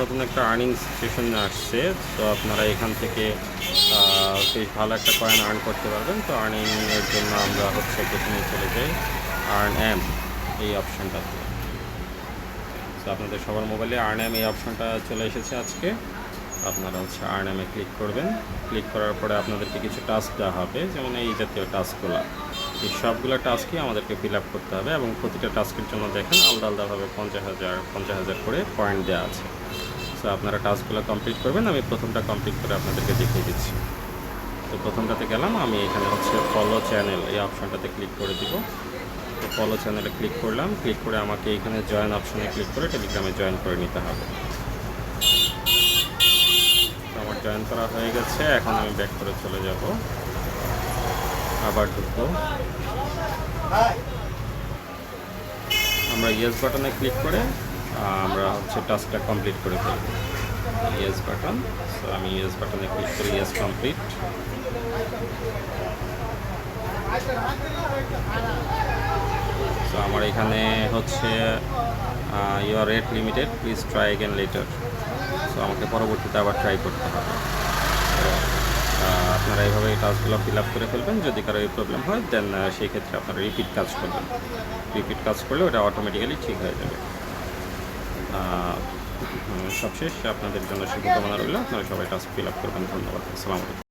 নতুন একটা earning situation আসছে। তো আপনারা এখান থেকে বেশ ভালো একটা কয়েন আর্ন করতে পারবেন। তো আর্নিংয়ের জন্য আমরা হচ্ছে প্রথমে চলে যাই আর্ন অ্যাম এই অপশানটাতে। তো আপনাদের সবার মোবাইলে আর্ন অ্যাম এই অপশানটা চলে এসেছে আজকে। আপনারা হচ্ছে আর্ন অ্যামে ক্লিক করবেন। ক্লিক করার পরে আপনাদেরকে কিছু টাস্ক দেওয়া হবে, যেমন এই জাতীয় টাস্কগুলো। এই সবগুলো টাস্কই আমাদেরকে ফিল আপ করতে হবে এবং প্রতিটা টাস্কের জন্য দেখেন আলাদা আলাদাভাবে 50,000 করে পয়েন্ট দেওয়া আছে। সো আপনারা টাস্কগুলো কমপ্লিট করবেন। আমি প্রথমটা কমপ্লিট করে আপনাদেরকে দেখিয়ে দিচ্ছি। তো প্রথমটাতে গেলাম, আমি এখানে হচ্ছে ফলো চ্যানেল এই অপশানটাতে ক্লিক করে দিব। তো ফলো চ্যানেলে ক্লিক করলাম। ক্লিক করে আমাকে এখানে জয়েন অপশানে ক্লিক করে টেলিগ্রামে জয়েন করে নিতে হবে। তো আমার জয়েন করা হয়ে গেছে। এখন আমি ব্যাক করে চলে যাব, আবার ঢুকবো। আমরা ইয়েস বাটনে ক্লিক করে আমরা হচ্ছে টাস্কটা কমপ্লিট করে ফেলব। Yes button. সো আমি ইয়েস বাটনে ক্লিক করি, ইয়েস কমপ্লিট। সো আমার এখানে হচ্ছে your rate limited, please try again letter. So আমাকে পরবর্তীতে আবার ট্রাই করতে হবে। আপনারা এইভাবে এই টাস্কগুলো ফিল আপ করে ফেলবেন। যদি কারো এই প্রবলেম হয় দেন সেই ক্ষেত্রে আপনারা রিপিট কাজ করবেন। রিপিট কাজ করলে ওটা অটোমেটিক্যালি ঠিক হয়ে যাবে। সবশেষ আপনাদের জন্য শুভকামনা রইল। আপনারা সবাই টাস্ক ফিল আপ করবেন। ধন্যবাদ। আসসালামু আলাইকুম।